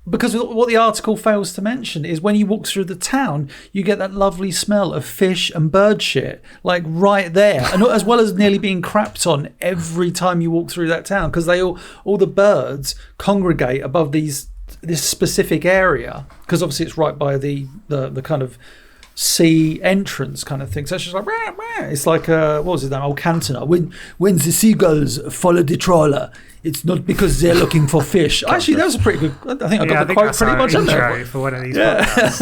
Because what the article fails to mention is when you walk through the town, you get that lovely smell of fish and bird shit, like right there, and as well as nearly being crapped on every time you walk through that town, because all the birds congregate above this specific area, because obviously it's right by the kind of sea entrance kind of thing. So it's just like, rah, rah. It's like what was it, that old Cantona? When the seagulls follow the trawler, it's not because they're looking for fish. Actually, that was a pretty good. I think I got the quote pretty much in there for one of these podcasts.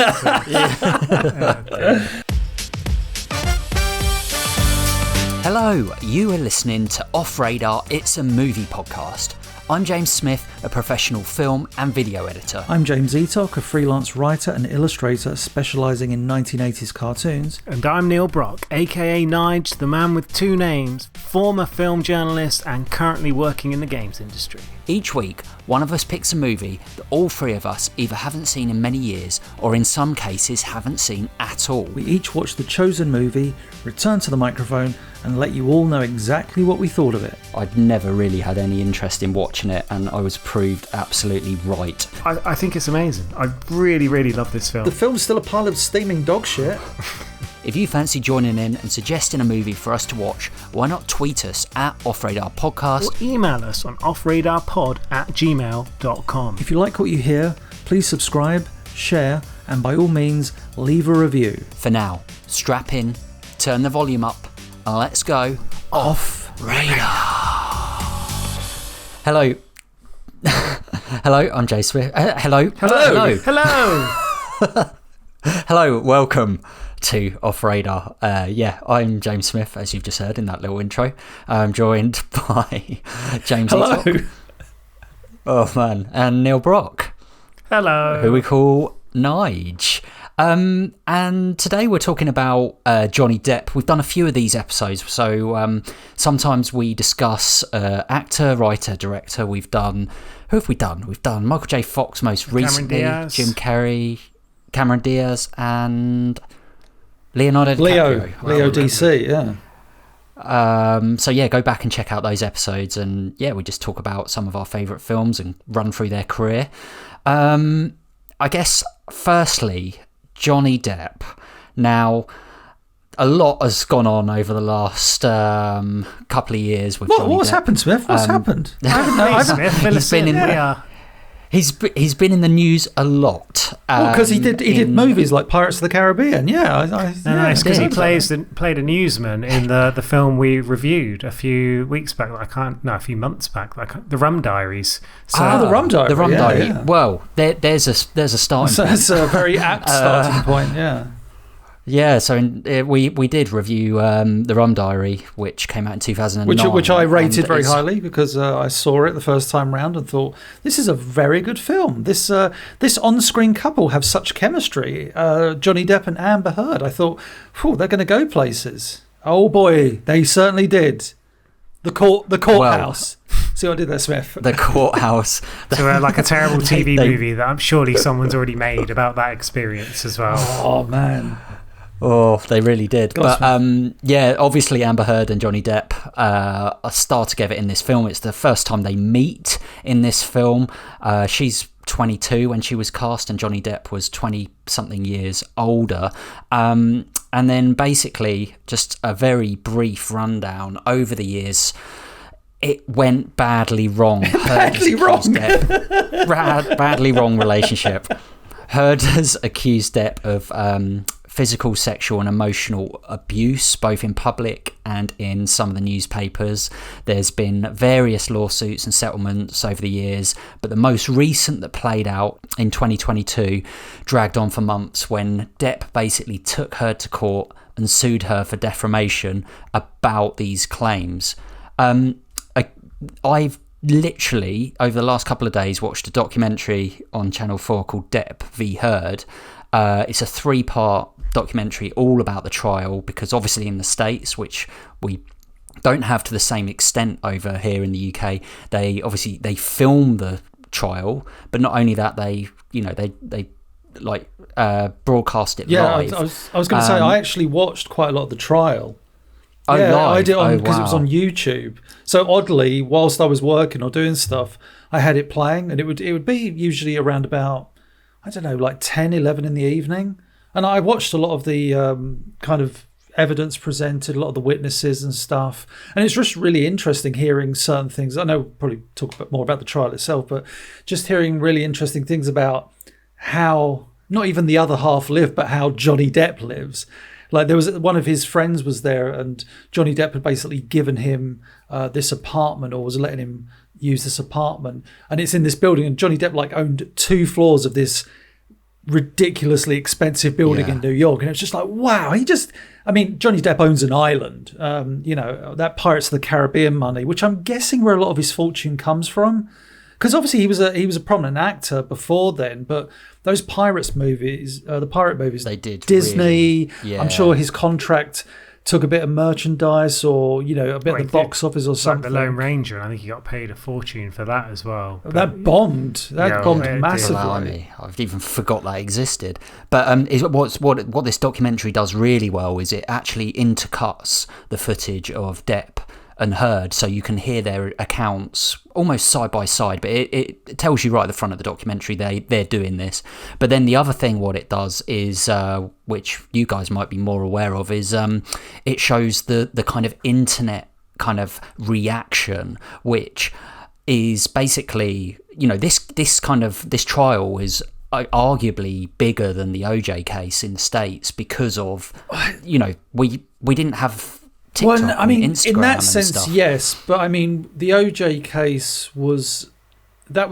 Hello, you are listening to Off Radar. It's a movie podcast. I'm James Smith, a professional film and video editor. I'm James Eatock, a freelance writer and illustrator specialising in 1980s cartoons. And I'm Neil Brock, aka Nige, the man with two names, former film journalist and currently working in the games industry. Each week, one of us picks a movie that all three of us either haven't seen in many years or in some cases haven't seen at all. We each watch the chosen movie, return to the microphone and let you all know exactly what we thought of it. I'd never really had any interest in watching it and I was proved absolutely right. I think it's amazing. I really, really love this film. The film's still a pile of steaming dog shit. If you fancy joining in and suggesting a movie for us to watch, why not tweet us at Off Radar Podcast or email us on offradarpod@gmail.com. If you like what you hear, please subscribe, share, and by all means, leave a review. For now, strap in, turn the volume up, and let's go Off Radar. Hello. Hello, I'm Jay Smith. Hello. Hello. Hello, welcome to Off Radar. I'm James Smith, as you've just heard in that little intro. I'm joined by James Eatock. Oh man, and Neil Brock. Hello. Who we call Nige. And today we're talking about Johnny Depp. We've done a few of these episodes, so sometimes we discuss actor, writer, director. Who have we done? We've done Michael J. Fox most recently, Jim Carrey, Cameron Diaz, and Leonardo DiCaprio. Leo DC, yeah. So yeah, go back and check out those episodes, and yeah, we just talk about some of our favourite films and run through their career. I guess firstly, Johnny Depp. Now, a lot has gone on over the last couple of years with Johnny Depp. What's happened, Smith? What's happened? He's been in the news a lot. Because he did movies like Pirates of the Caribbean. Yeah, it's because he played a newsman in the film we reviewed a few weeks back. A few months back. The Rum Diaries. The Rum Diary. The Rum Diary. Yeah. Well, there's a starting point. That's a very apt starting point. Yeah. Yeah, so we did review The Rum Diary, which came out in 2009. Which I rated very highly because I saw it the first time round and thought, this is a very good film. This on-screen couple have such chemistry. Johnny Depp and Amber Heard. I thought, they're going to go places. Oh boy, they certainly did. The courthouse. See what I did there, Smith? The courthouse. So like a terrible TV movie that I'm surely someone's already made about that experience as well. Oh, man. Oh, they really did. But obviously Amber Heard and Johnny Depp star together in this film. It's the first time they meet in this film. She's 22 when she was cast and Johnny Depp was 20-something years older. And then basically just a very brief rundown over the years. It went badly wrong. Badly wrong relationship. Heard has accused Depp of physical, sexual and emotional abuse, both in public and in some of the newspapers. There's been various lawsuits and settlements over the years, but the most recent that played out in 2022 dragged on for months when Depp basically took her to court and sued her for defamation about these claims. I've literally, over the last couple of days, watched a documentary on Channel 4 called Depp v. Heard. It's a 3-part documentary all about the trial, because obviously in the States, which we don't have to the same extent over here in the UK, they film the trial, but not only that, they broadcast it live. I was going to say, I actually watched quite a lot of the trial. Oh, yeah, live. I did on Oh, because it was wow. on YouTube. So oddly, whilst I was working or doing stuff, I had it playing, and it would be usually around about, I don't know, like 10, 11 in the evening. And I watched a lot of the kind of evidence presented, a lot of the witnesses and stuff. And it's just really interesting hearing certain things. I know we'll probably talk a bit more about the trial itself, but just hearing really interesting things about how not even the other half live, but how Johnny Depp lives. Like there was one of his friends was there, and Johnny Depp had basically given him this apartment, or was letting him use this apartment, and it's in this building. And Johnny Depp like owned 2 floors of this ridiculously expensive building in New York, and it's just like, wow. Johnny Depp owns an island, that Pirates of the Caribbean money, which I'm guessing where a lot of his fortune comes from. Because obviously he was a prominent actor before then, but those Pirates movies, the pirate movies, They did Disney. really, I'm sure his contract took a bit of merchandise, or a bit of the box office or Like something. The Lone Ranger, I think he got paid a fortune for that as well. That bombed. That bombed it did. massively. Blimey, I've even forgot that existed. But what this documentary does really well is it actually intercuts the footage of Depp and Heard, so you can hear their accounts almost side by side, but it tells you right at the front of the documentary they're doing this. But then the other thing what it does is, which you guys might be more aware of, is it shows the kind of internet kind of reaction, which is basically, this trial is arguably bigger than the OJ case in the States because of, we didn't have TikTok and Instagram in that and sense, stuff. yes. But the OJ case was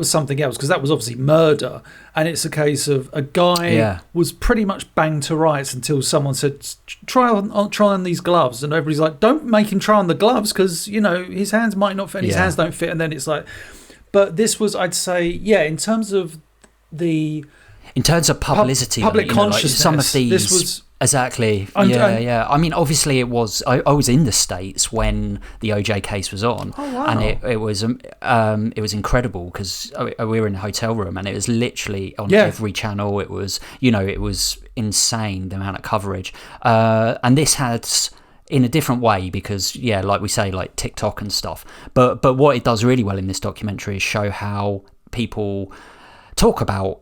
something else, because that was obviously murder, and it's a case of a guy was pretty much banged to rights until someone said, try on these gloves, and everybody's like, don't make him try on the gloves because his hands might not fit, and his hands don't fit, and then it's like, but this was, I'd say, in terms of publicity, public consciousness, some of these. This was. Exactly. Yeah. I mean, obviously, it was. I was in the States when the OJ case was on, and it was incredible because we were in a hotel room, and it was literally on every channel. It was, it was insane the amount of coverage, and this had, in a different way, because like we say, like TikTok and stuff. But what it does really well in this documentary is show how people talk about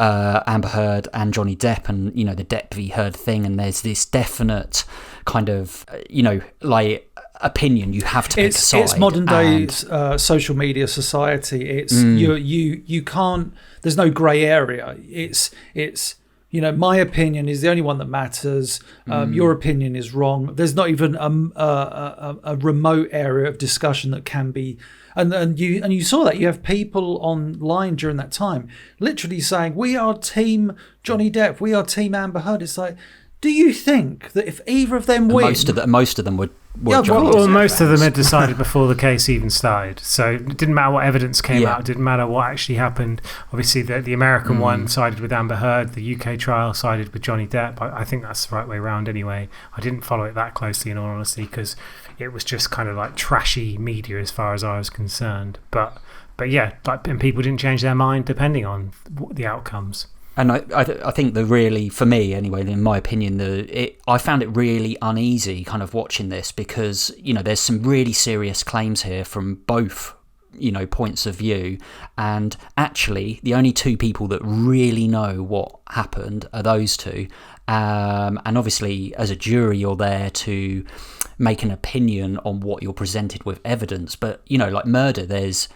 Amber Heard and Johnny Depp, and the Depp v Heard thing, and there's this definite kind of opinion you have to pick a side. It's modern day social media society. It's you can't, there's no grey area. It's my opinion is the only one that matters. Your opinion is wrong. There's not even a remote area of discussion that can be. And you saw that. You have people online during that time literally saying, we are team Johnny Depp, we are team Amber Heard. It's like, do you think that if either of them win... Most of them were Yeah, Johnny well, Depp Well, most fans. of them had decided before the case even started. So it didn't matter what evidence came out. It didn't matter what actually happened. Obviously, the American one sided with Amber Heard. The UK trial sided with Johnny Depp. I think that's the right way around anyway. I didn't follow it that closely, in all honesty, because it was just kind of like trashy media as far as I was concerned. But yeah, and people didn't change their mind depending on the outcomes. And I think for me anyway, in my opinion, I found it really uneasy kind of watching this, because there's some really serious claims here from both points of view, and actually the only two people that really know what happened are those two, and obviously as a jury you're there to make an opinion on what you're presented with evidence, but like murder, there's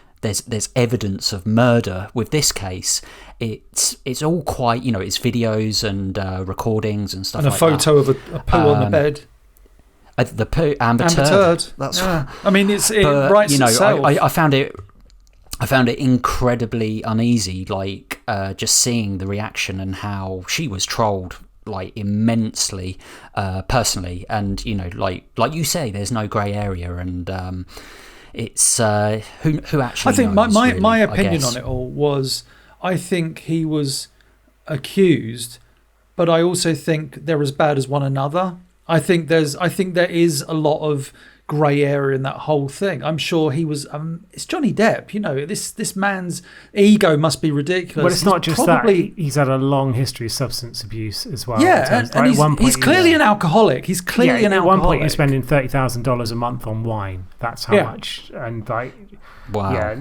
evidence of murder. With this case, it's all quite, it's videos and recordings and stuff, and a like photo that. of a poo on the bed. The poo, Amber Turd. Turd. That's I mean, it writes itself. I found it incredibly uneasy, like just seeing the reaction and how she was trolled like immensely, personally, and like you say, there's no grey area, and it's who actually. I think knows, my really, opinion on it all was, I think he was accused, but I also think they're as bad as one another. I think there is a lot of grey area in that whole thing. I'm sure he was. It's Johnny Depp. This man's ego must be ridiculous. Well, it's not just that. He's had a long history of substance abuse as well. Yeah, and he's clearly an alcoholic. He's clearly an alcoholic. At one point, he's spending $30,000 a month on wine. That's how much. And wow. Yeah.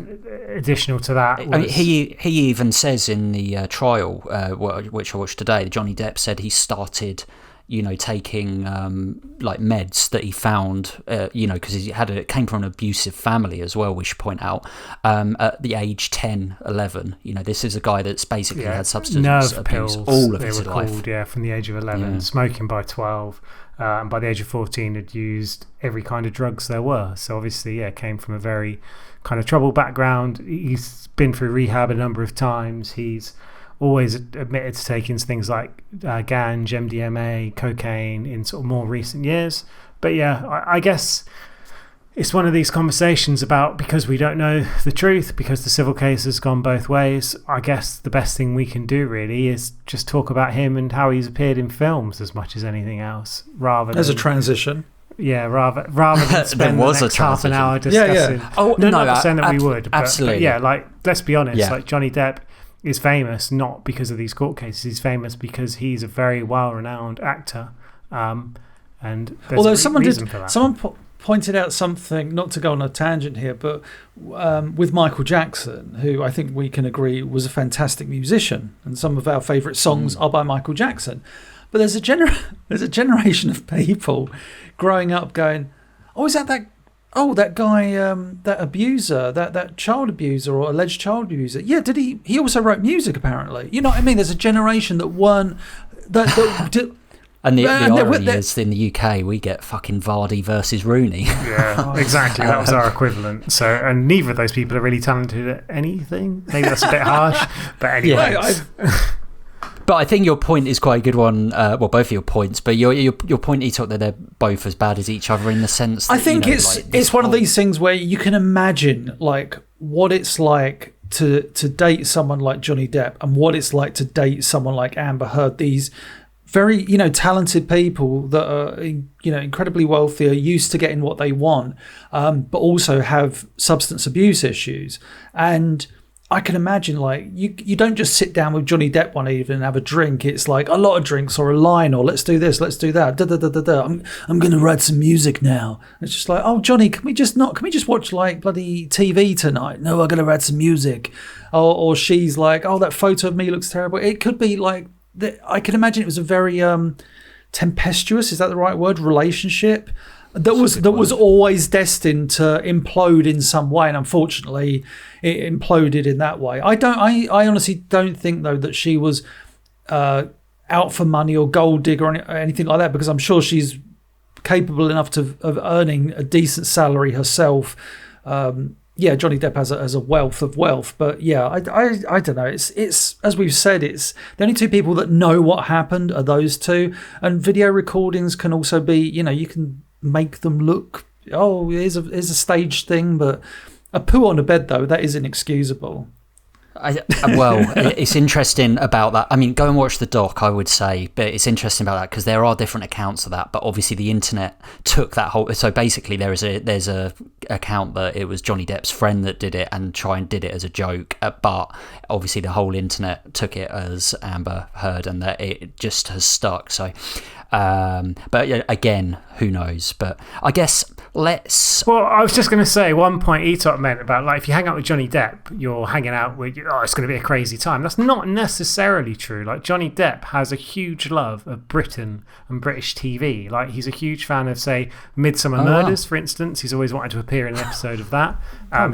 Additional to that, he even says in the trial, which I watched today, Johnny Depp said he started, taking like meds that he found, because he came from an abusive family as well. We should point out at the age 10, 11. This is a guy that's basically had substance abuse pills, all of his life. Called, from the age of 11, smoking by 12. And by the age of 14 had used every kind of drugs there were. So obviously, came from a very kind of troubled background. He's been through rehab a number of times. He's always admitted to taking things like ganj, MDMA, cocaine in sort of more recent years. But I guess it's one of these conversations about, because we don't know the truth, because the civil case has gone both ways, I guess the best thing we can do really is just talk about him and how he's appeared in films as much as anything else, as a transition. Yeah, rather than spend the next half an hour discussing. Yeah. Oh, not saying that we would. But, absolutely. But let's be honest. Like Johnny Depp is famous not because of these court cases. He's famous because he's a very well-renowned actor. And there's reason for that. Someone pointed out something, not to go on a tangent here, but with Michael Jackson, who I think we can agree was a fantastic musician, and some of our favourite songs are by Michael Jackson. But there's a generation of people growing up going, is that guy, that abuser, that child abuser or alleged child abuser? Yeah, did he also wrote music apparently? You know what I mean? There's a generation that weren't that And the irony is, in the UK, we get fucking Vardy versus Rooney. Yeah, exactly. That was our equivalent. So, and neither of those people are really talented at anything. Maybe that's a bit harsh, but anyway. But I think your point is quite a good one. Well, both of your points, but your point, Etok, that they're both as bad as each other in the sense that, I think it's one of these things where you can imagine like what it's like to date someone like Johnny Depp and what it's like to date someone like Amber Heard. These very, talented people that are, incredibly wealthy, are used to getting what they want, but also have substance abuse issues. And I can imagine, like, you don't just sit down with Johnny Depp one evening and have a drink. It's like a lot of drinks or a line or let's do this, let's do that. I'm going to write some music now. It's just like, oh, Johnny, can we just watch like bloody TV tonight? No, I'm going to write some music. Or she's like, oh, that photo of me looks terrible. It could be like, I can imagine it was a very tempestuous, is that the right word, relationship that was always destined to implode in some way, and unfortunately it imploded in that way. I honestly don't think though that she was out for money or gold digger or anything like that, because I'm sure she's capable enough of earning a decent salary herself. Johnny Depp has a wealth of wealth, but I don't know. It's as we've said, it's the only two people that know what happened are those two, and video recordings can also be, you can make them look, here's a staged thing, but a poo on a bed though, that is inexcusable. It's interesting about that. I mean, go and watch the doc, I would say, but it's interesting about that because there are different accounts of that. But obviously, the internet took that whole. So basically, there's a account that it was Johnny Depp's friend that did it and did it as a joke. But obviously, the whole internet took it as Amber Heard, and that it just has stuck. So, but again, who knows? But I guess let's. Well, I was just going to say one point Etok meant about like if you hang out with Johnny Depp, you're hanging out with. It's going to be a crazy time. That's not necessarily true. Like Johnny Depp has a huge love of Britain and British TV. Like he's a huge fan of, say, Midsummer Murders, for instance. He's always wanted to appear in an episode of that.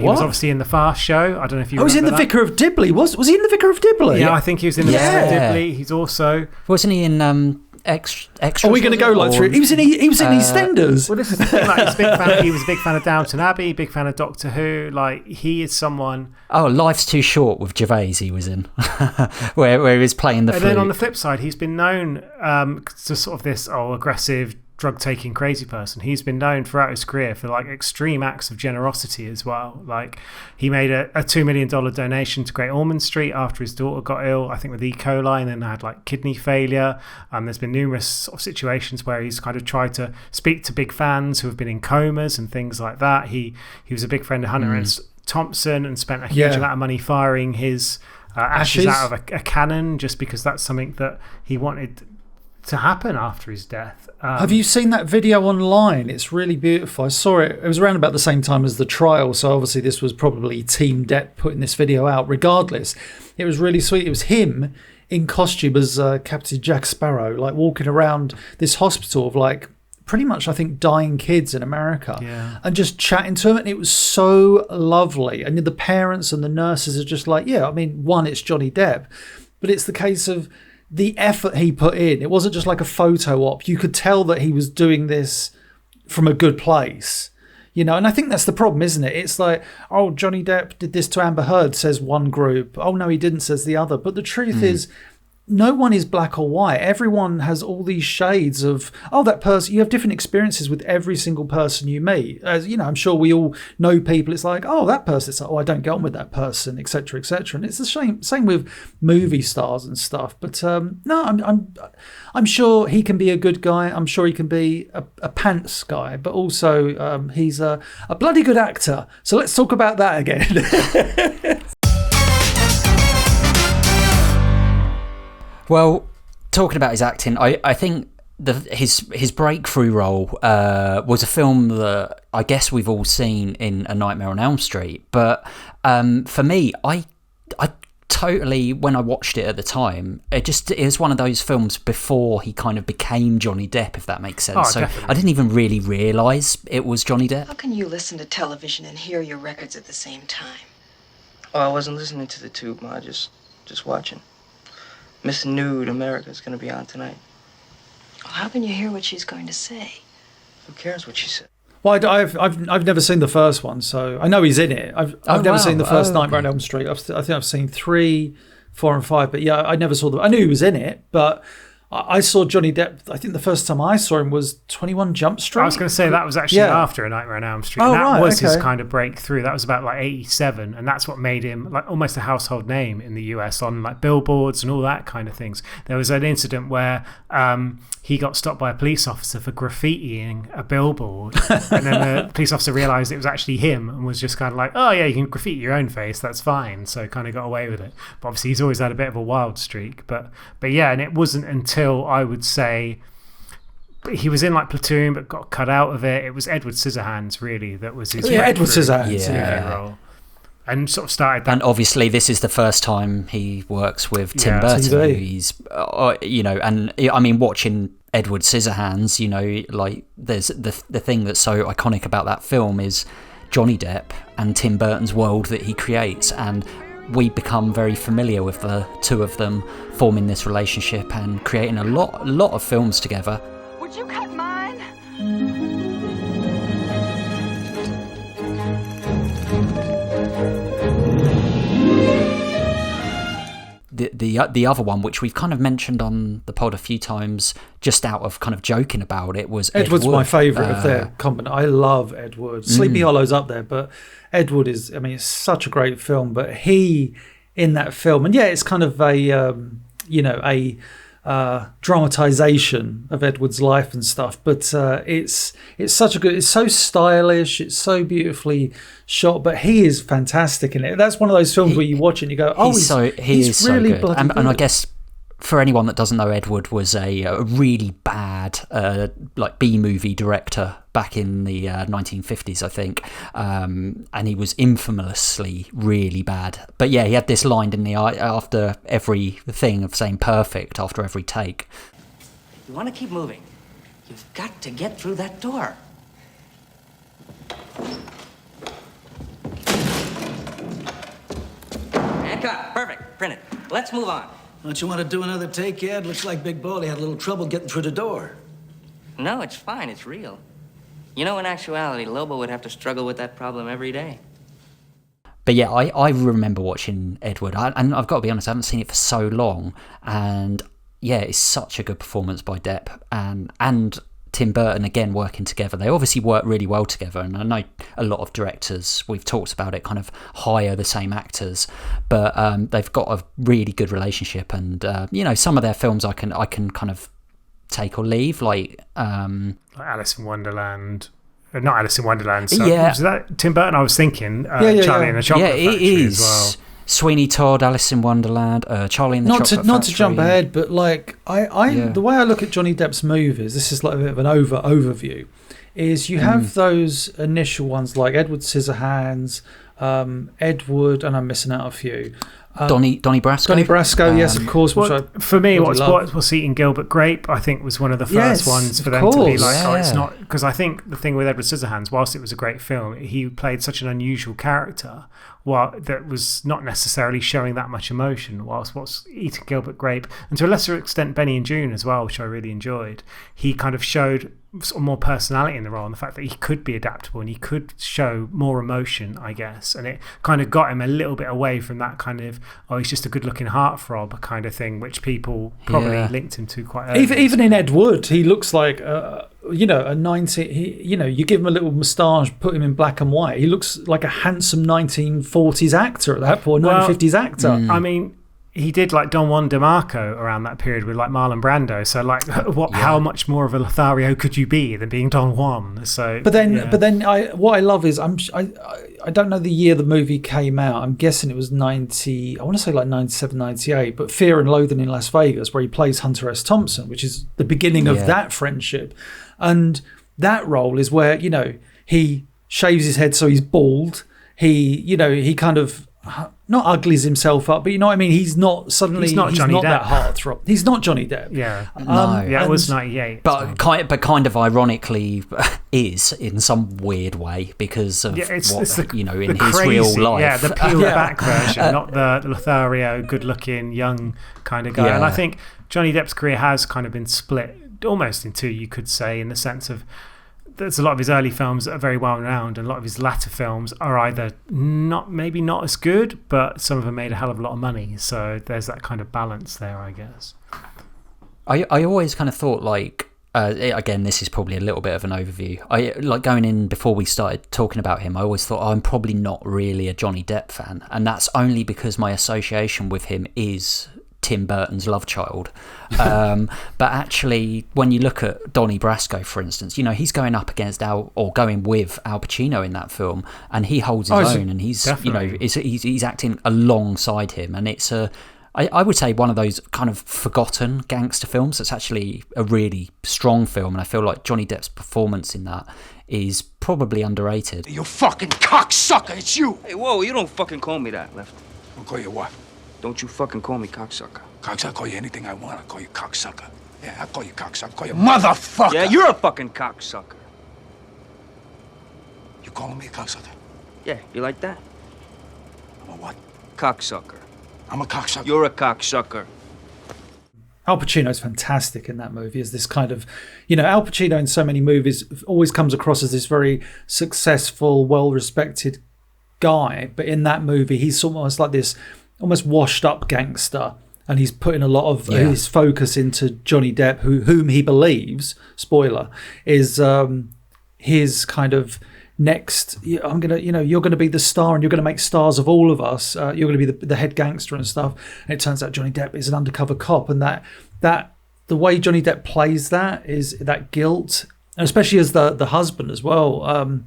He was obviously in the Fast Show. I don't know if you. He was in the Vicar of Dibley. Was he in the Vicar of Dibley? Yeah, I think he was in the Vicar of Dibley. He's also wasn't he in Extra? Are we going to go like through? He was in EastEnders. Well, this is the thing. Like, he was a big fan of Downton Abbey, big fan of Doctor Who. Like he is someone. Oh, Life's Too Short with Gervais. He was in where he was playing the. And flute. then on the flip side, he's been known to sort of this aggressive drug-taking crazy person. He's been known throughout his career for like extreme acts of generosity as well. Like he made a $2 million donation to Great Ormond Street after his daughter got ill, I think with E. coli, and then had like kidney failure. There's been numerous sort of situations where he's kind of tried to speak to big fans who have been in comas and things like that. He was a big friend of Hunter S. Thompson and spent a huge amount of money firing his ashes out of a cannon, just because that's something that he wanted to happen after his death. Have you seen that video online? It's really beautiful. I saw it. It was around about the same time as the trial, so obviously this was probably Team Depp putting this video out. Regardless, it was really sweet. It was him in costume as Captain Jack Sparrow, like walking around this hospital of like pretty much, I think, dying kids in America, and just chatting to them. And it was so lovely. And the parents and the nurses are just like, yeah, I mean, one, it's Johnny Depp, but it's the case of the effort he put in. It wasn't just like a photo op. You could tell that he was doing this from a good place, you know. And I think that's the problem, isn't it? It's like, oh, Johnny Depp did this to Amber Heard, says one group. Oh, no, he didn't, says the other. But the truth is, no one is black or white. Everyone has all these shades of, oh, that person. You have different experiences with every single person you meet. As you know, I'm sure we all know people. It's like, oh, that person. It's like, oh, I don't get on with that person, etc., etc. And it's the same with movie stars and stuff. But no, I'm sure he can be a good guy. I'm sure he can be a pants guy. But also, he's a bloody good actor. So let's talk about that again. Well, talking about his acting, I think his breakthrough role was a film that I guess we've all seen in A Nightmare on Elm Street. But for me, I totally, when I watched it at the time, it was one of those films before he kind of became Johnny Depp, if that makes sense. Oh, so definitely. I didn't even really realise it was Johnny Depp. How can you listen to television and hear your records at the same time? Oh, I wasn't listening to the tube, Ma. Just watching. Miss Nude America's gonna be on tonight. Well, how can you hear what she's going to say? Who cares what she said? Well, I've never seen the first one, so I know he's in it. I've never seen the first Nightmare on Elm Street. I think I've seen 3, 4, and 5, but yeah, I never saw them. I knew he was in it, but I saw Johnny Depp. I think the first time I saw him was 21 Jump Street. I was going to say that was actually after A Nightmare on Elm Street. Oh, and that right, was his okay. kind of breakthrough. That was about like 87, and that's what made him like almost a household name in the US on like billboards and all that kind of things. There was an incident where he got stopped by a police officer for graffitiing a billboard, and then the police officer realised it was actually him and was just kind of like, oh yeah, you can graffiti your own face, that's fine. So kind of got away with it. But obviously he's always had a bit of a wild streak. But yeah, and it wasn't until I would say he was in like Platoon but got cut out of it. It was Edward Scissorhands really that was his Edward Scissorhands role. And sort of started that. And obviously this is the first time he works with Tim Burton, TV. who he's, you know, and I mean, watching Edward Scissorhands, you know, like there's the thing that's so iconic about that film is Johnny Depp and Tim Burton's world that he creates, and we become very familiar with the two of them forming this relationship and creating a lot of films together. Would you cut mine? The other one, which we've kind of mentioned on the pod a few times, just out of kind of joking about it, was Edward's Ed my Wood. favourite of their combination. I love Ed Wood. Sleepy Hollow's up there, but Ed Wood is, I mean, it's such a great film. But he, in that film, and yeah, it's kind of a, dramatization of Edward's life and stuff. But it's such a good, it's so stylish, it's so beautifully shot. But he is fantastic in it. That's one of those films where you watch it and you go, oh, he's really so good. bloody good. And I guess for anyone that doesn't know, Edward was a really bad like B-movie director back in the 1950s, I think, and he was infamously really bad. But yeah, he had this line in the eye after every thing of saying perfect after every take. You want to keep moving, you've got to get through that door. And cut. Perfect. Print it. Let's move on. Don't you want to do another take, Ed? Looks like Big Baldy had a little trouble getting through the door. No, it's fine. It's real. You know, in actuality, Lobo would have to struggle with that problem every day. But yeah, I remember watching Edward, and I've got to be honest, I haven't seen it for so long, and yeah, it's such a good performance by Depp, and Tim Burton again working together. They obviously work really well together, and I know a lot of directors, we've talked about it, kind of hire the same actors, but they've got a really good relationship. And some of their films I can kind of take or leave, like Alice in Wonderland. Not Alice in Wonderland. So yeah, was that Tim Burton? I was thinking Charlie and the Chocolate Factory as well. Sweeney Todd, Alice in Wonderland, Charlie and the Chocolate Factory. Not to jump ahead, but like the way I look at Johnny Depp's movies, this is like a bit of an overview, is you have those initial ones like Edward Scissorhands, Edward, and I'm missing out a few. Donnie Brasco. Donnie Brasco, yes, of course. For me, what's Eating Gilbert Grape, I think, was one of the first ones for them to be like, it's not, because I think the thing with Edward Scissorhands, whilst it was a great film, he played such an unusual character, that was not necessarily showing that much emotion. Whilst what's Eating Gilbert Grape, and to a lesser extent Benny and June as well, which I really enjoyed, he kind of showed sort of more personality in the role, and the fact that he could be adaptable and he could show more emotion, I guess, and it kind of got him a little bit away from that kind of he's just a good looking heartthrob kind of thing, which people probably linked him to quite early. Even in Ed Wood, he looks like a 19. You give him a little moustache, put him in black and white, he looks like a handsome 1940s actor at that point, 1950s actor. I mean, he did like Don Juan DeMarco around that period with like Marlon Brando. So like, how much more of a Lothario could you be than being Don Juan? So, but then what I love is I don't know the year the movie came out. I'm guessing it was 90. I want to say like 97, 98. But Fear and Loathing in Las Vegas, where he plays Hunter S. Thompson, which is the beginning of that friendship, and that role is where he shaves his head so he's bald. He kind of not uglies himself up, but you know what I mean? He's not Johnny Depp. That heartthrob. He's not Johnny Depp. Yeah. No. It was 98. But kind of ironically is in some weird way because of in his real life. Yeah, the peeled back version, not the Lothario, good-looking, young kind of guy. Yeah. And I think Johnny Depp's career has kind of been split almost in two, you could say, in the sense of there's a lot of his early films that are very well renowned, and a lot of his latter films are either maybe not as good, but some of them made a hell of a lot of money. So there's that kind of balance there, I guess. I always kind of thought like, again, this is probably a little bit of an overview. I like going in before we started talking about him. I always thought I'm probably not really a Johnny Depp fan, and that's only because my association with him is Tim Burton's love child. But actually, when you look at Donnie Brasco, for instance, he's going up against going with Al Pacino in that film, and he holds his own, and he's he's acting alongside him, and it's I would say one of those kind of forgotten gangster films that's actually a really strong film, and I feel like Johnny Depp's performance in that is probably underrated. You fucking cocksucker, it's you! Hey, whoa, you don't fucking call me that, Left. I'll call you what? Don't you fucking call me cocksucker. Cocksucker, I'll call you anything I want. I'll call you cocksucker. Yeah, I'll call you cocksucker. I'll call you motherfucker. Yeah, you're a fucking cocksucker. You calling me a cocksucker? Yeah, you like that? I'm a what? Cocksucker. I'm a cocksucker. You're a cocksucker. Al Pacino's fantastic in that movie as this kind of, Al Pacino in so many movies always comes across as this very successful, well-respected guy. But in that movie, he's almost like this almost washed up gangster, and he's putting a lot of his focus into Johnny Depp, whom he believes, spoiler, is his kind of next, you're gonna be the star, and you're gonna make stars of all of us. You're gonna be the head gangster and stuff. And it turns out Johnny Depp is an undercover cop, and that the way Johnny Depp plays that is that guilt, and especially as the husband as well.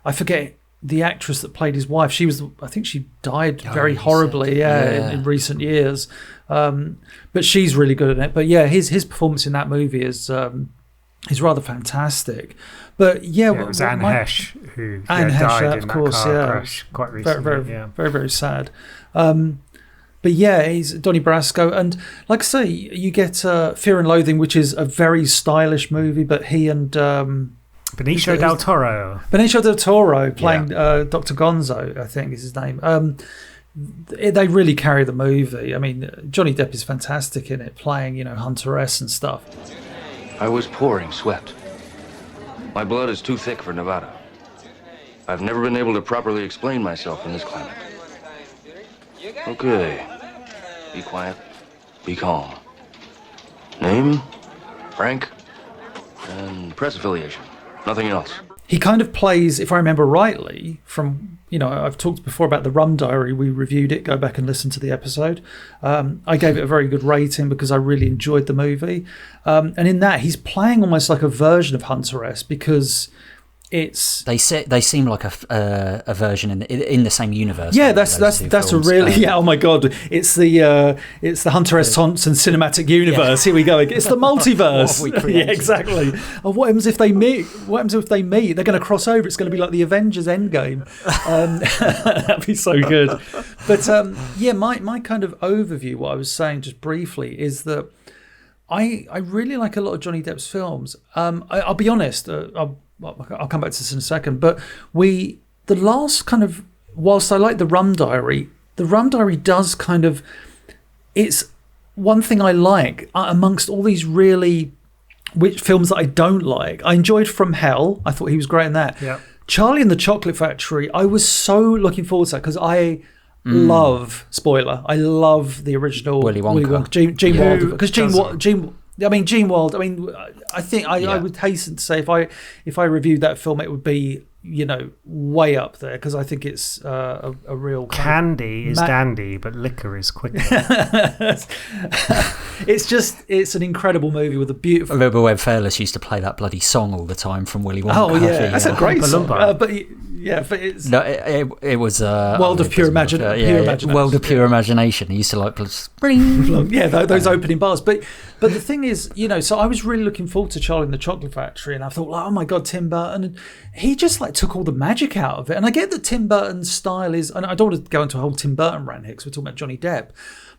I forget the actress that played his wife. I think she died very horribly, in recent years. But she's really good at it. But yeah, his performance in that movie is rather fantastic. But yeah, it was Anne Hesh who died in that car crash quite recently. Very, very sad. But yeah, he's Donnie Brasco, and like I say, you get Fear and Loathing, which is a very stylish movie. But he and Benicio del Toro. Benicio del Toro playing Dr. Gonzo, I think is his name. They really carry the movie. I mean, Johnny Depp is fantastic in it, playing Hunter S. and stuff. I was pouring sweat. My blood is too thick for Nevada. I've never been able to properly explain myself in this climate. Okay. Be quiet. Be calm. Name? Frank? and press affiliation. Nothing else. He kind of plays, if I remember rightly, from, I've talked before about the Rum Diary. We reviewed it. Go back and listen to the episode. I gave it a very good rating because I really enjoyed the movie. And in that, he's playing almost like a version of Hunter S because it's... They seem like a version in the same universe. Yeah, that's a really oh my god, it's the Hunter S. Thompson cinematic universe. Yeah. Here we go. It's the multiverse. Yeah, exactly. Oh, what happens if they meet? They're going to cross over. It's going to be like the Avengers Endgame. That'd be so good. But my kind of overview, what I was saying just briefly, is that I really like a lot of Johnny Depp's films. I'll be honest. I'll come back to this in a second, but whilst I like the Rum Diary does kind of, it's one thing I like amongst all these really films that I don't like. I enjoyed From Hell. I thought he was great in that. Yeah. Charlie and the Chocolate Factory, I was so looking forward to that because I love, spoiler, I love the original Willy Wonka. Gene Wilder, because Gene Wilder. I think I would hasten to say if I reviewed that film, it would be way up there because I think it's a real candy is dandy, but liquor is quicker. It's an incredible movie with a beautiful. I remember when Fairless used to play that bloody song all the time from Willy Wonka. Oh yeah, that's a great song. But it's it was World of Pure Imagination. World of Pure Imagination. He used to like spring. Yeah, those opening bars. But the thing is, so I was really looking forward to Charlie and the Chocolate Factory, and I thought, oh my god, Tim Burton, and he just took all the magic out of it. And I get that Tim Burton's style is, and I don't want to go into a whole Tim Burton rant here because we're talking about Johnny Depp,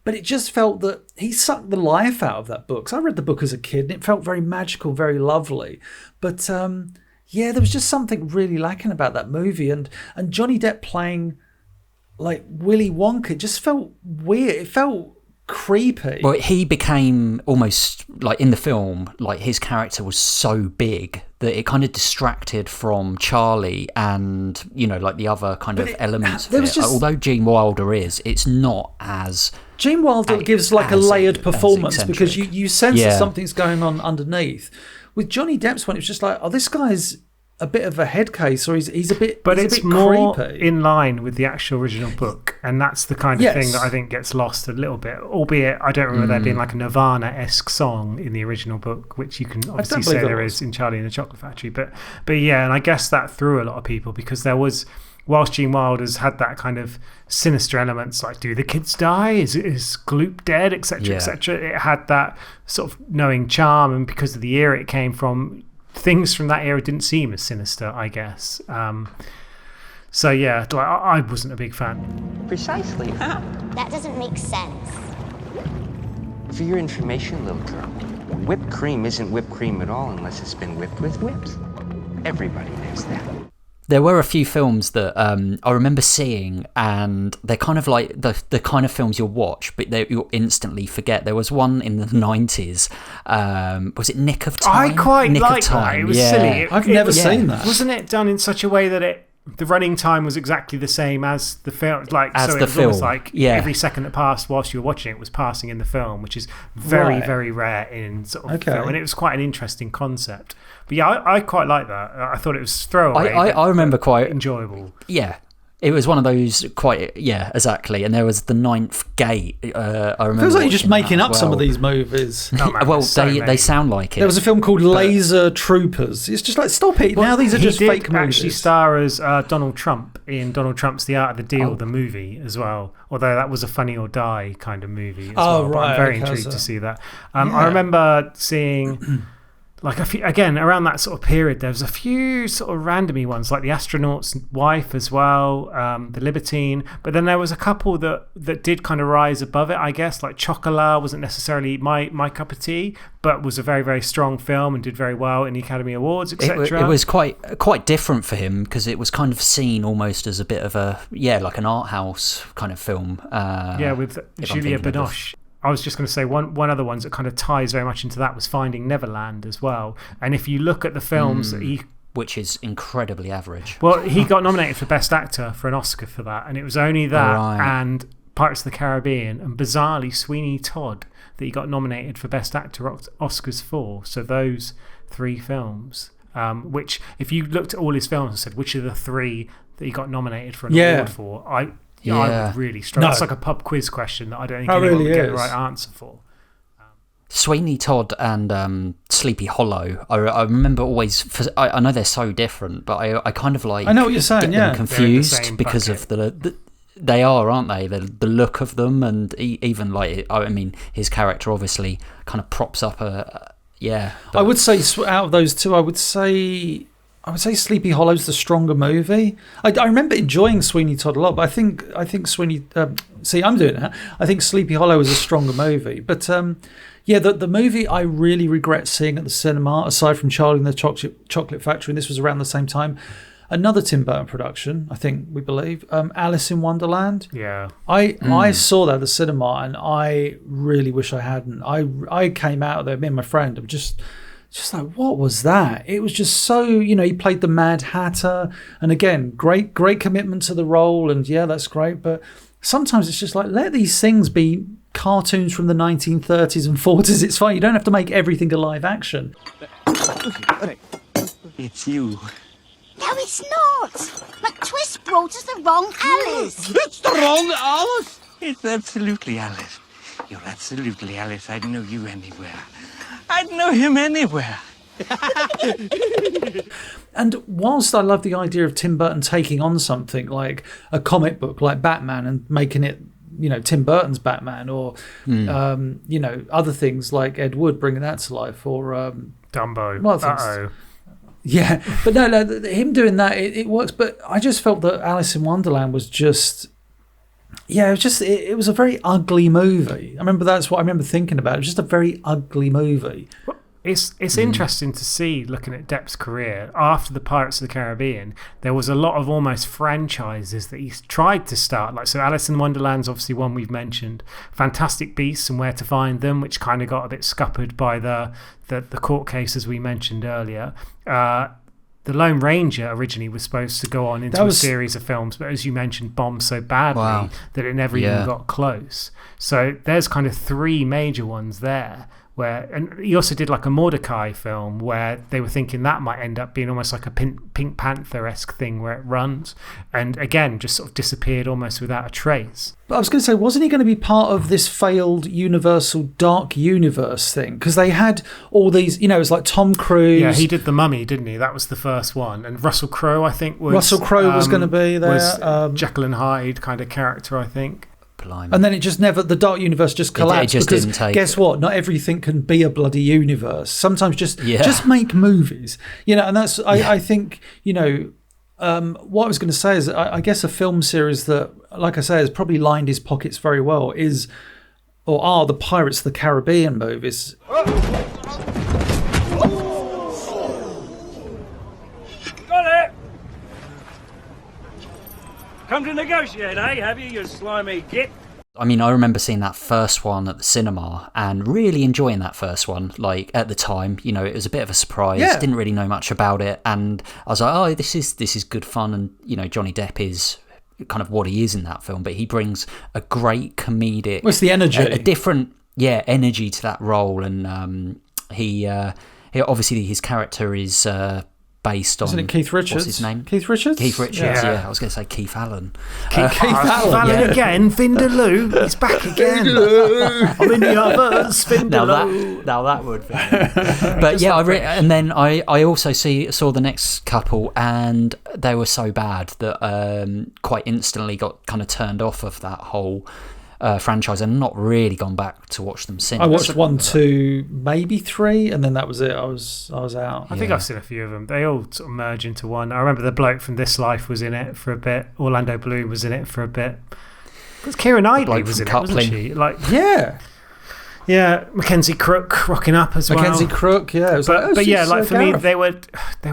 but it just felt that he sucked the life out of that book. So I read the book as a kid and it felt very magical, very lovely. But there was just something really lacking about that movie. And Johnny Depp playing like Willy Wonka, it just felt weird. It felt creepy. Well, he became almost like in the film, like his character was so big that it kind of distracted from Charlie and like the other kind of elements of it. Although Gene Wilder it's not as Gene Wilder gives like a layered performance because you sense that something's going on underneath. With Johnny Depp's one, it's just like, oh, this guy's a bit of a head case, or he's a bit. But it's more creepy. In line with the actual original book, and that's the kind of thing that I think gets lost a little bit. Albeit, I don't remember there being like a Nirvana-esque song in the original book, which you can obviously say there is in Charlie and the Chocolate Factory. But yeah, and I guess that threw a lot of people because there was. Whilst Gene Wilder's had that kind of sinister elements, like do the kids die? Is Gloop dead? Etc. etc. It had that sort of knowing charm, and because of the era it came from, things from that era didn't seem as sinister, I guess. So yeah, I wasn't a big fan. Precisely. That doesn't make sense. For your information, little girl, whipped cream isn't whipped cream at all unless it's been whipped with whips. Everybody knows that. There were a few films that I remember seeing, and they're kind of like the kind of films you'll watch, but you'll instantly forget. There was one in the 90s. Was it Nick of Time? I quite liked that. It was silly. I've never seen that. Wasn't it done in such a way that the running time was exactly the same as the film? As it the was film. Almost like every second that passed whilst you were watching it was passing in the film, which is very, very rare in sort of film. And it was quite an interesting concept. But yeah, I quite like that. I thought it was throwaway. I remember quite enjoyable. Yeah, it was one of those exactly. And there was The Ninth Gate. I remember. Feels like you're just making up some of these movies. Oh, man, they sound like it. There was a film called Laser Troopers. It's just like, stop it. Now these are just fake movies. He did actually star as Donald Trump in Donald Trump's The Art of the Deal, the movie as well. Although that was a Funny or Die kind of movie as well. Right. But I'm very intrigued to see that. I remember seeing. Like again, around that sort of period, there was a few sort of randomy ones, like The Astronaut's Wife as well, The Libertine. But then there was a couple that did kind of rise above it, I guess. Like Chocolat wasn't necessarily my cup of tea, but was a very, very strong film and did very well in the Academy Awards, etc. It was quite different for him because it was kind of seen almost as a bit of like an art house kind of film. With Julia Binoche. I was just going to say one other one that kind of ties very much into that was Finding Neverland as well. And if you look at the films that which is incredibly average. Well, he got nominated for Best Actor for an Oscar for that, and it was only that and Pirates of the Caribbean and bizarrely Sweeney Todd that he got nominated for Best Actor Oscars for. So those 3 films, which if you looked at all his films and said which are the 3 that he got nominated for an award for, I would really struggle. It's like a pub quiz question that I don't think anyone would get the right answer for. Sweeney Todd and Sleepy Hollow, I remember always, I know they're so different, but I kind of like, I know what you're saying, get them confused because of the they are, aren't they? The look of them, and even like, I mean, his character obviously kind of props up I would say out of those 2, I would say Sleepy Hollow's the stronger movie. I remember enjoying Sweeney Todd a lot, but I think Sweeney. See, I'm doing that. I think Sleepy Hollow is a stronger movie, but the movie I really regret seeing at the cinema, aside from Charlie and the Chocolate Factory, and this was around the same time. Another Tim Burton production, I think we believe, Alice in Wonderland. Yeah, I saw that at the cinema, and I really wish I hadn't. I came out of there, me and my friend, and just like, what was that? It was just so, he played the Mad Hatter, and again, great commitment to the role, and yeah, that's great. But sometimes it's just like, let these things be cartoons from the 1930s and 40s. It's fine. You don't have to make everything a live action. It's you. No, it's not. McTwist brought us the wrong Alice. It's the wrong Alice. It's absolutely Alice. You're absolutely Alice. I'd know you anywhere. I'd know him anywhere. And whilst I love the idea of Tim Burton taking on something like a comic book like Batman and making it, Tim Burton's Batman, or other things like Ed Wood bringing that to life, or Dumbo. Yeah, but no, him doing that, it works. But I just felt that Alice in Wonderland was just, it was a very ugly movie. I remember that's what I remember thinking about. It was just a very ugly movie. Well, it's interesting to see, looking at Depp's career after the Pirates of the Caribbean. There was a lot of almost franchises that he tried to start. Like, so Alice in Wonderland's obviously one we've mentioned. Fantastic Beasts and Where to Find Them, which kind of got a bit scuppered by the court cases we mentioned earlier. The Lone Ranger originally was supposed to go on into a series of films, but as you mentioned, bombed so badly that it never even got close. So there's kind of 3 major ones there. And he also did like a Mordecai film where they were thinking that might end up being almost like a Pink Panther-esque thing where it runs, and again just sort of disappeared almost without a trace. But I was going to say, wasn't he going to be part of this failed Universal Dark Universe thing? Because they had all these, it was like Tom Cruise. Yeah, he did The Mummy, didn't he? That was the first one. And Russell Crowe, I think, was going to be there. Was Jekyll and Hyde kind of character, I think. Blimey. And then it just never, the Dark Universe just collapsed. It just because didn't take guess what? Not everything can be a bloody universe. Sometimes just make movies. And that's, I think, what I was going to say is I guess a film series that, like I say, has probably lined his pockets very well are the Pirates of the Caribbean movies. Got it! Come to negotiate, eh? Have you slimy git? I mean, I remember seeing that first one at the cinema and really enjoying that first one. Like, at the time, it was a bit of a surprise. Yeah. Didn't really know much about it, and I was like, oh, this is good fun. And Johnny Depp is kind of what he is in that film, but he brings a great comedic. What's the energy? A different, energy to that role, and he obviously his character is based on. Isn't it Keith Richards? What's his name? Keith Richards. Keith Richards. Yeah. I was going to say Keith Allen. Keith Allen again. Vindaloo. He's back again. I'm in the others. Vindaloo. Now that would be. But yeah, and then I also saw the next couple, and they were so bad that quite instantly got kind of turned off of that whole franchise and not really gone back to watch them since. I watched 1, 2, maybe 3, and then that was it. I was out. I think I've seen a few of them. They all sort of merge into one. I remember the bloke from This Life was in it for a bit. Orlando Bloom was in it for a bit. Because Keira Knightley was in it, wasn't she? Yeah, Mackenzie Crook rocking up as well. Mackenzie Crook, yeah. But yeah, like for me, they were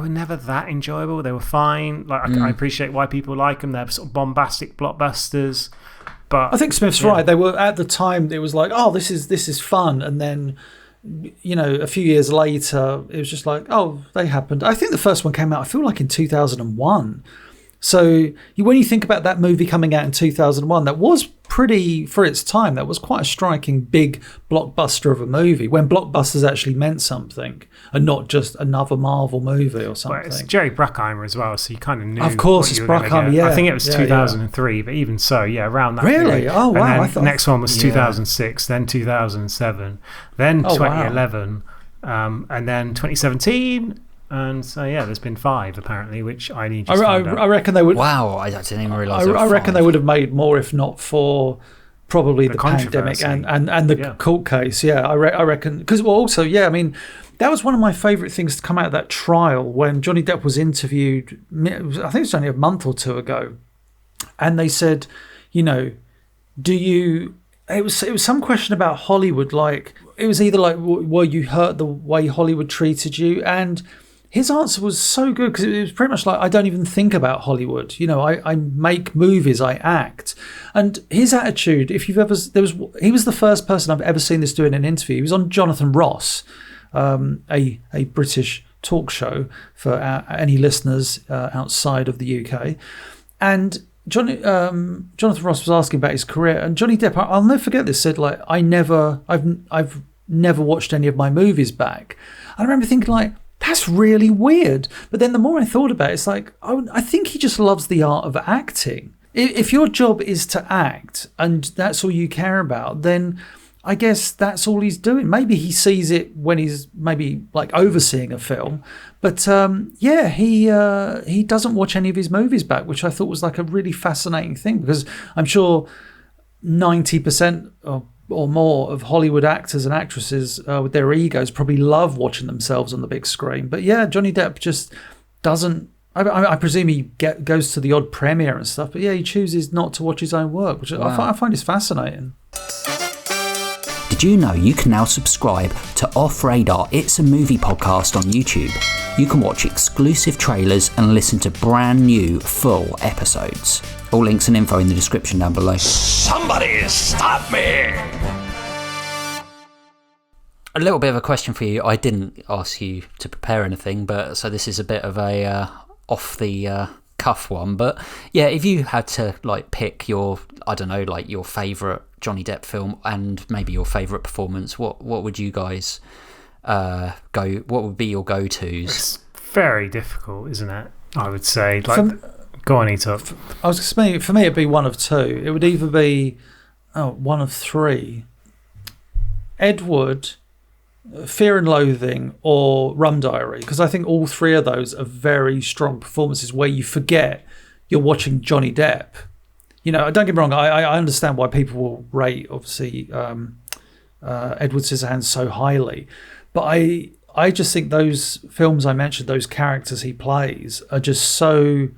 never that enjoyable. They were fine. Like I appreciate why people like them. They're sort of bombastic blockbusters. But I think Smith's right. They were, at the time, it was like, oh, this is fun, and then a few years later, it was just like, oh, they happened. I think the first one came out, I feel like in 2001. So when you think about that movie coming out in 2001, that was pretty, for its time, that was quite a striking big blockbuster of a movie, when blockbusters actually meant something and not just another Marvel movie or something. Well, it's Jerry Bruckheimer as well, so you kind of knew. Of course, it's Bruckheimer, yeah. I think it was 2003, but even so, around that Really? period. Oh, wow. And then the next one was 2006, then 2007, then 2011, and then 2017. And so there's been 5 apparently, which I need. I reckon they would. Wow, I didn't even realise. I reckon they would have made more if not for probably the pandemic and the court case. Yeah, I reckon because also I mean, that was one of my favourite things to come out of that trial when Johnny Depp was interviewed. I think it was only a month or 2 ago, and they said, do you? It was some question about Hollywood. Like it was either like, were you hurt the way Hollywood treated you? And his answer was so good because it was pretty much like, I don't even think about Hollywood. I make movies, I act. And his attitude, if you've ever, he was the first person I've ever seen this doing an interview. He was on Jonathan Ross, a British talk show for any listeners outside of the UK. And Jonathan Ross was asking about his career, and Johnny Depp, I'll never forget this, said like, I've never watched any of my movies back. I remember thinking like, that's really weird. But then the more I thought about it, it's like, I think he just loves the art of acting. If your job is to act and that's all you care about, then I guess that's all he's doing. Maybe he sees it when he's maybe like overseeing a film. But he doesn't watch any of his movies back, which I thought was like a really fascinating thing, because I'm sure 90% or more of Hollywood actors and actresses with their egos probably love watching themselves on the big screen. But Johnny Depp just doesn't. I presume he goes to the odd premiere and stuff, but he chooses not to watch his own work, which I find is fascinating. Did you know you can now subscribe to Off Radar? It's a movie podcast on YouTube. You can watch exclusive trailers and listen to brand new full episodes. All links and info in the description down below. Somebody stop me! A little bit of a question for you. I didn't ask you to prepare anything, but so this is a bit of a off the cuff one. But if you had to like pick your, I don't know, like your favourite Johnny Depp film and maybe your favourite performance, what would you guys what would be your go-tos? It's very difficult, isn't it? I would say. Go on, Etop. I was going to say, for me, it'd be one of 2. It would either be one of 3. Ed Wood, Fear and Loathing, or Rum Diary, because I think all 3 of those are very strong performances where you forget you're watching Johnny Depp. Don't get me wrong, I understand why people will rate, obviously, Edward Scissorhands so highly, but I just think those films I mentioned, those characters he plays, are just so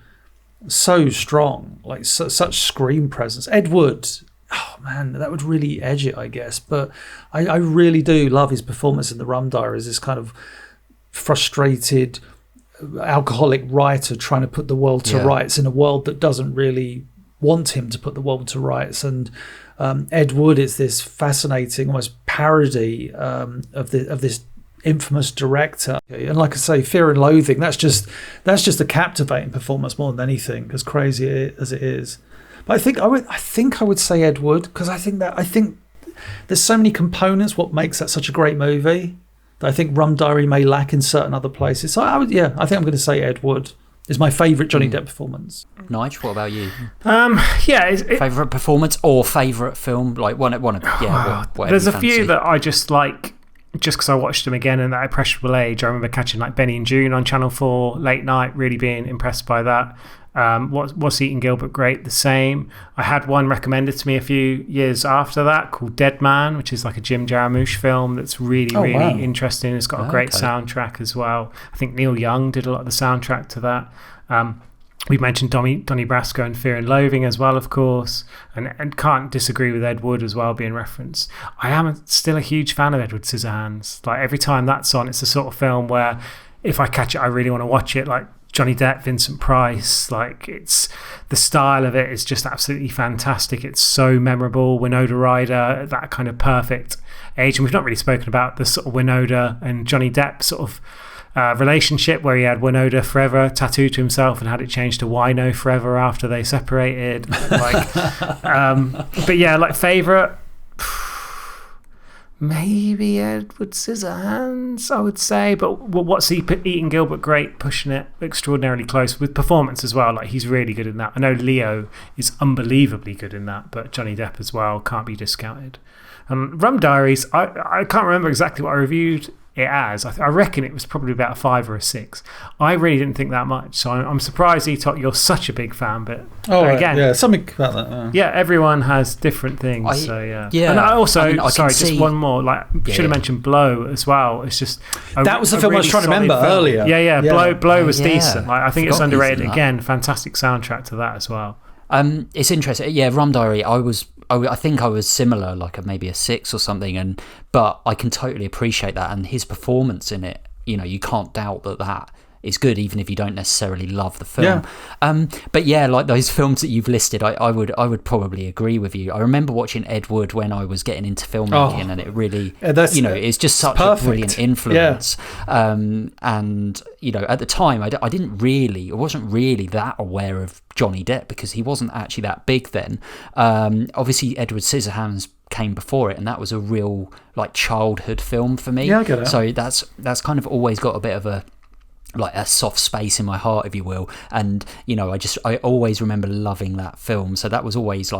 strong, like such screen presence. Ed Wood, oh man, that would really edge it, I guess, but I really do love his performance in the Rum Diary as this kind of frustrated alcoholic writer trying to put the world to rights in a world that doesn't really want him to put the world to rights. And Ed Wood is this fascinating almost parody of this infamous director. And like I say, Fear and Loathing, that's just a captivating performance more than anything, as crazy as it is. But I think I would say Ed Wood, because I think there's so many components what makes that such a great movie that I think Rum Diary may lack in certain other places. So I think I'm going to say Ed Wood is my favourite Johnny Depp performance. Nigel, what about you? Favourite performance or favourite film? Like one whatever. There's a few that I just like, just because I watched them again in that impressionable age. I remember catching like Benny and June on Channel 4 late night, really being impressed by that. What's Eating Gilbert Grape, the same. I had one recommended to me a few years after that called Dead Man, which is like a Jim Jarmusch film that's really interesting. It's got a great soundtrack as well. I think Neil Young did a lot of the soundtrack to that. We mentioned Donnie Brasco and Fear and Loathing as well, of course, and can't disagree with Ed Wood as well being referenced. I am still a huge fan of Edward Scissorhands. Like every time that's on, it's the sort of film where if I catch it, I really want to watch it. Like Johnny Depp, Vincent Price, like it's the style of it is just absolutely fantastic. It's so memorable. Winona Ryder at that kind of perfect age, and we've not really spoken about the sort of Winona and Johnny Depp sort of relationship where he had Winona Forever tattooed to himself and had it changed to Wino Forever after they separated. But yeah, like favourite, maybe Edward Scissorhands, I would say. But what's he eating Gilbert Grape, pushing it extraordinarily close with performance as well. Like he's really good in that. I know Leo is unbelievably good in that, but Johnny Depp as well can't be discounted. Rum Diaries, I can't remember exactly what I reviewed it as. I reckon it was probably about a 5 or a 6. I really didn't think that much, so I'm surprised, Etok, you're such a big fan. But again, yeah, something about that. Yeah, everyone has different things. And I also, just one more. Should have mentioned Blow as well. It's just that was the film I was trying to remember earlier. Yeah. Blow was decent. I think it's underrated. Again, fantastic soundtrack to that as well. It's interesting. Yeah, Rum Diary. I think I was similar, maybe a 6 or something, but I can totally appreciate that, and his performance in it, you can't doubt that is good, even if you don't necessarily love the film. But yeah, like those films that you've listed, I would probably agree with you. I remember watching Ed Wood when I was getting into filmmaking, and it really, it's just such a brilliant influence. And at the time, I wasn't really that aware of Johnny Depp because he wasn't actually that big then. Obviously, Edward Scissorhands came before it, and that was a real childhood film for me. Yeah, I get it. So that's kind of always got a bit of a soft space in my heart, if you will. And I always remember loving that film. So that was always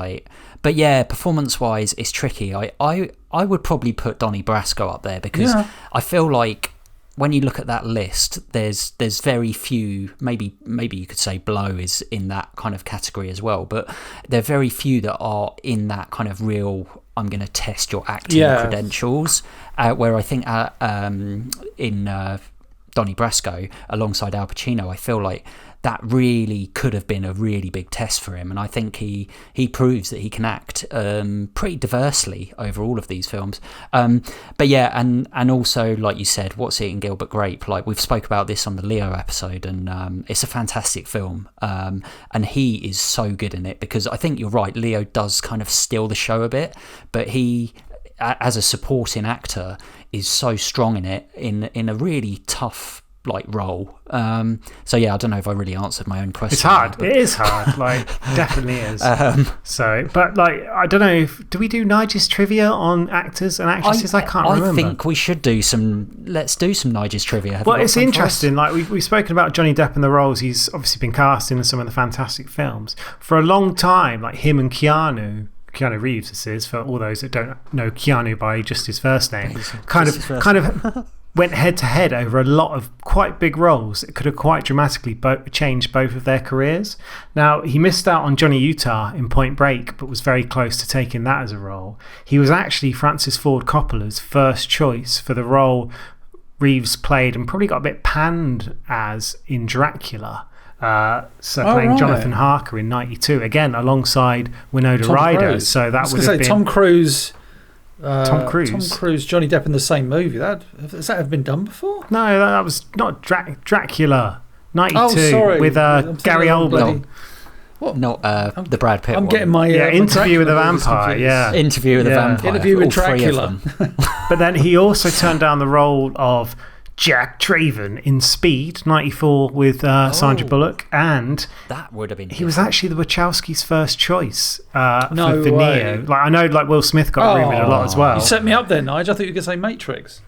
but yeah, performance wise, it's tricky. I would probably put Donnie Brasco up there because I feel like when you look at that list, there's very few. Maybe you could say Blow is in that kind of category as well, but there are very few that are in that kind of real, I'm going to test your acting credentials. Where I think in Donnie Brasco alongside Al Pacino, I feel like that really could have been a really big test for him, and I think he proves that he can act pretty diversely over all of these films. But yeah, and also, like you said, What's Eating Gilbert Grape, we've spoke about this on the Leo episode, and it's a fantastic film, and he is so good in it, because I think you're right, Leo does kind of steal the show a bit, but he, as a supporting actor, is so strong in it in a really tough role. So yeah, I don't know if I really answered my own question. It's hard. It is hard. Definitely is. But I don't know. Do we do Nigel's trivia on actors and actresses? I can't remember. I think we should do some. Let's do some Nigel's trivia. Well, it's interesting. We've spoken about Johnny Depp and the roles he's obviously been cast in some of the fantastic films for a long time. Him and Keanu Reeves, this is, for all those that don't know Keanu by just his first name, kind of went head to head over a lot of quite big roles. It could have quite dramatically changed both of their careers. Now, he missed out on Johnny Utah in Point Break, but was very close to taking that as a role. He was actually Francis Ford Coppola's first choice for the role Reeves played and probably got a bit panned as in Dracula. Playing Jonathan Harker in '92, again alongside Winona Ryder. So that would have been Tom Cruise, Johnny Depp in the same movie. Has that ever been done before? No, that was not Dracula. '92 with Gary Oldman. Not the Brad Pitt. I'm getting my Interview with the Vampire. Yeah, Interview with the Vampire. Interview with Dracula. But then he also turned down the role of Jack Traven in Speed '94 with Sandra Bullock, and that would have been. He was actually the Wachowskis' first choice for the Neo. I know, Will Smith got rumoured a lot as well. You set me up there, Nigel. I thought you were going to say Matrix.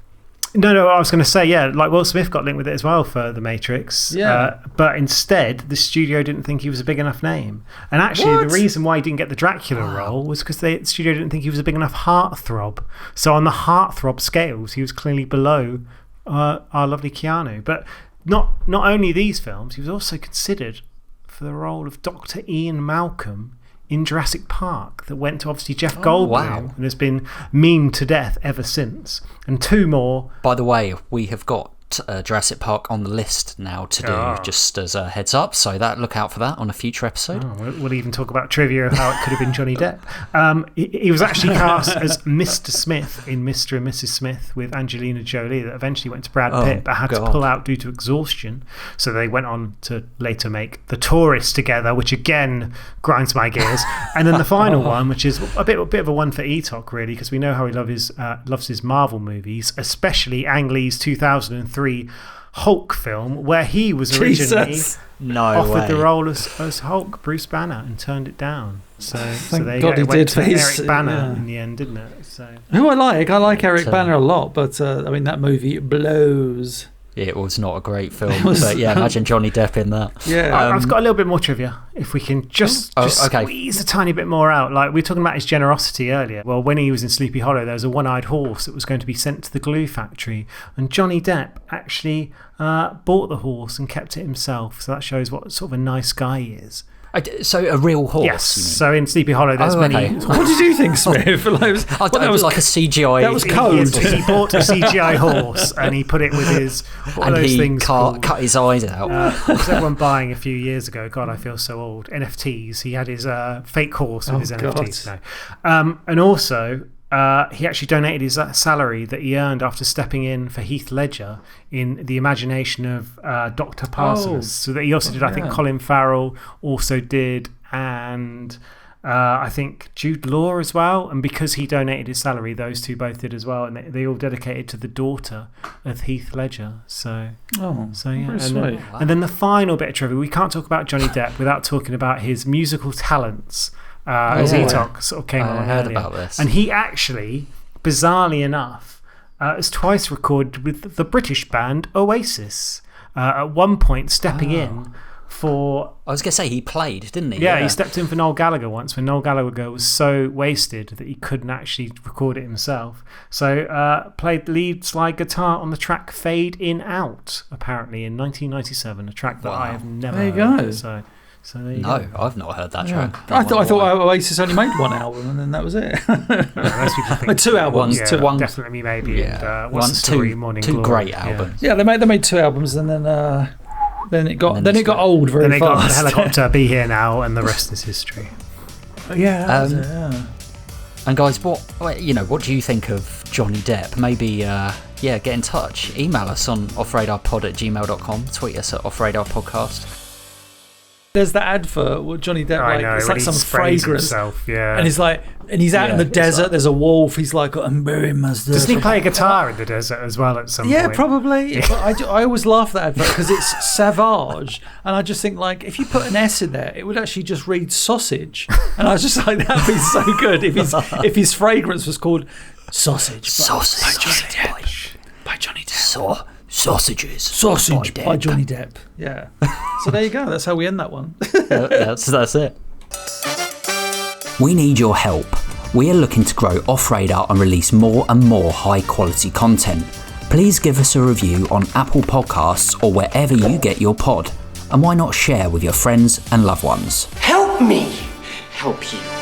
No, I was going to say, Will Smith got linked with it as well for The Matrix. Yeah. But instead, the studio didn't think he was a big enough name. And actually, the reason why he didn't get the Dracula role was because the studio didn't think he was a big enough heartthrob. So on the heartthrob scales, he was clearly below our lovely Keanu. But not only these films, he was also considered for the role of Dr. Ian Malcolm in Jurassic Park, that went to obviously Jeff Goldblum and has been memed to death ever since. And 2 more. By the way, we have got Jurassic Park on the list now to do, just as a heads up, so look out for that on a future episode. We'll even talk about trivia of how it could have been Johnny Depp. He was actually cast as Mr. Smith in Mr. and Mrs. Smith with Angelina Jolie, that eventually went to Brad Pitt but had to pull out due to exhaustion, so they went on to later make The Tourist together, which again grinds my gears. And then the final one, which is a bit of a one for Etok, really, because we know how he loves his Marvel movies, especially Ang Lee's 2003 Hulk film where he was originally offered the role as Hulk, Bruce Banner, and turned it down. So they went to Eric Banner in the end, didn't it? So who I like Eric Banner a lot, but I mean that movie blows. It was not a great film, but yeah, imagine Johnny Depp in that. Yeah, I've got a little bit more trivia. If we can just squeeze a tiny bit more out. Like we were talking about his generosity earlier. Well, when he was in Sleepy Hollow, there was a one-eyed horse that was going to be sent to the glue factory, and Johnny Depp actually bought the horse and kept it himself. So that shows what sort of a nice guy he is. So a real horse? Yes. So in Sleepy Hollow, there's many. What did you think, Smith? That was like a CGI. That was code. He bought a CGI horse and he put it with his. What and those things cut his eyes out. Was everyone buying a few years ago? God, I feel so old. NFTs. He had his fake horse with his NFTs. No. And also. He actually donated his salary that he earned after stepping in for Heath Ledger in The Imagination of Dr. Parsons. So that he also did, I think Colin Farrell also did, and I think Jude Law as well. And because he donated his salary, those two both did as well. And they all dedicated to the daughter of Heath Ledger. So yeah. And then the final bit of trivia, we can't talk about Johnny Depp without talking about his musical talents. Z-Talk sort of came on I heard earlier. about this. And he actually, bizarrely enough, has twice recorded with the British band Oasis. At one point, stepping in for. I was going to say he played, didn't he? Yeah, he stepped in for Noel Gallagher once when Noel Gallagher was so wasted that he couldn't actually record it himself. So played lead slide guitar on the track Fade In Out, apparently, in 1997, a track that I have never heard. So there you go. I've not heard that track. I thought Oasis only made one album and then that was it. Most people think 2 albums. One definitely maybe. Yeah. And What's the Story, Morning Two Glory. great albums. Yeah, they made 2 albums and then it got old very fast. Then they got Helicopter, Be Here Now, and the rest is history. Yeah. And guys, what do you think of Johnny Depp? Maybe get in touch. Email us on offradarpod@gmail.com. Tweet us at offradarpodcast. There's that advert with Johnny Depp, it's like some fragrance. Himself, and he's out in the desert, there's a wolf, he's like, I'm burying myself. Doesn't he play a guitar in the desert as well at some point? Yeah, probably. Yeah. But I always laugh at that advert because it's Savage, and I just think, like, if you put an S in there, it would actually just read sausage. And I was just like, that'd be so good if his fragrance was called Sausage. By Johnny Depp. Sausage by Johnny Depp. Yeah. So there you go. That's how we end that one. That's it. We need your help. We are looking to grow Off Radar and release more and more high quality content. Please give us a review on Apple Podcasts or wherever you get your pod. And why not share with your friends and loved ones? Help me help you.